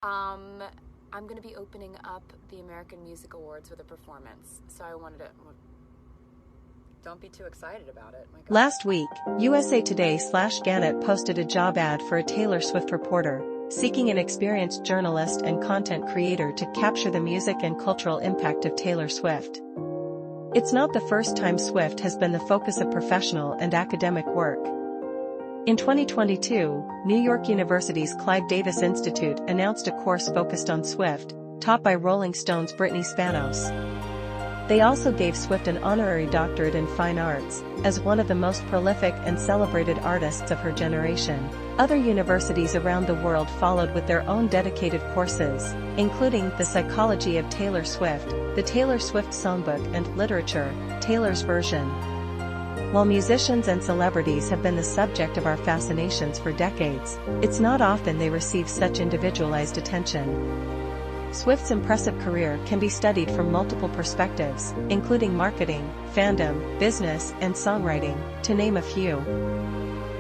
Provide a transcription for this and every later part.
Um, I'm going to be opening up the American Music Awards with a performance, so I wanted to... Don't be too excited about it. My God. Last week, USA Today/Gannett posted a job ad for a Taylor Swift reporter, seeking an experienced journalist and content creator to capture the music and cultural impact of Taylor Swift. It's not the first time Swift has been the focus of professional and academic work. In 2022, New York University's Clive Davis Institute announced a course focused on Swift, taught by Rolling Stone's Brittany Spanos. They also gave Swift an honorary doctorate in fine arts, as one of the most prolific and celebrated artists of her generation. Other universities around the world followed with their own dedicated courses, including The Psychology of Taylor Swift, The Taylor Swift Songbook and Literature, Taylor's Version. While musicians and celebrities have been the subject of our fascinations for decades, it's not often they receive such individualized attention. Swift's impressive career can be studied from multiple perspectives, including marketing, fandom, business, and songwriting, to name a few.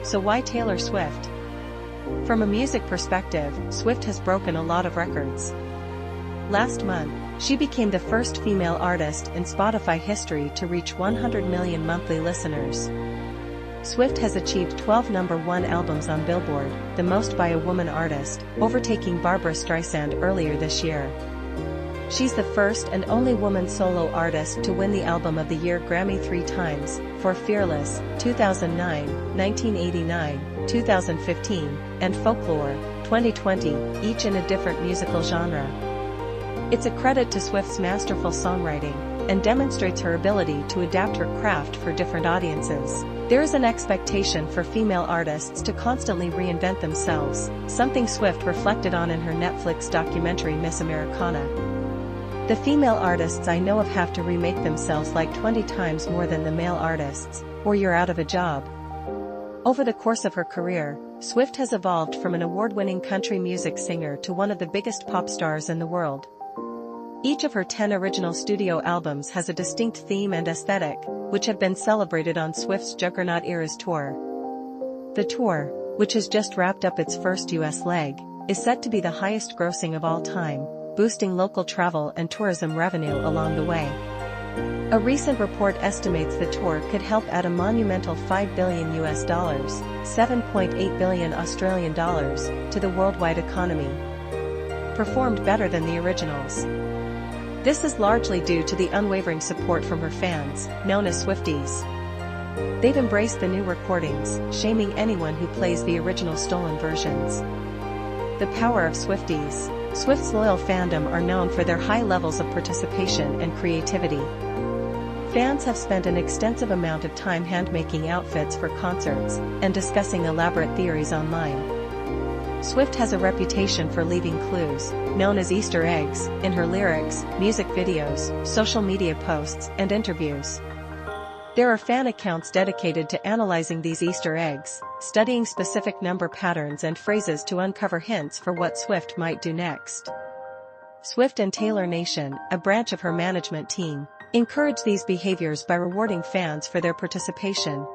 So why Taylor Swift? From a music perspective, Swift has broken a lot of records. Last month, she became the first female artist in Spotify history to reach 100 million monthly listeners. Swift has achieved 12 #1 albums on Billboard, the most by a woman artist, overtaking Barbra Streisand earlier this year. She's the first and only woman solo artist to win the Album of the Year Grammy 3 times, for Fearless, 2009, 1989, 2015, and Folklore, 2020, each in a different musical genre. It's a credit to Swift's masterful songwriting, and demonstrates her ability to adapt her craft for different audiences. There is an expectation for female artists to constantly reinvent themselves, something Swift reflected on in her Netflix documentary Miss Americana. The female artists I know of have to remake themselves like 20 times more than the male artists, or you're out of a job. Over the course of her career, Swift has evolved from an award-winning country music singer to one of the biggest pop stars in the world. Each of her 10 original studio albums has a distinct theme and aesthetic, which have been celebrated on Swift's Juggernaut Eras tour. The tour, which has just wrapped up its first US leg, is set to be the highest grossing of all time, boosting local travel and tourism revenue along the way. A recent report estimates the tour could help add a monumental $5 billion $7.8 billion Australian dollars, to the worldwide economy. Performed better than the originals. This is largely due to the unwavering support from her fans, known as Swifties. They've embraced the new recordings, shaming anyone who plays the original stolen versions. The power of Swifties. Swift's loyal fandom are known for their high levels of participation and creativity. Fans have spent an extensive amount of time handmaking outfits for concerts, and discussing elaborate theories online. Swift has a reputation for leaving clues, known as Easter eggs, in her lyrics, music videos, social media posts, and interviews. There are fan accounts dedicated to analyzing these Easter eggs, studying specific number patterns and phrases to uncover hints for what Swift might do next. Swift and Taylor Nation, a branch of her management team, encourage these behaviors by rewarding fans for their participation,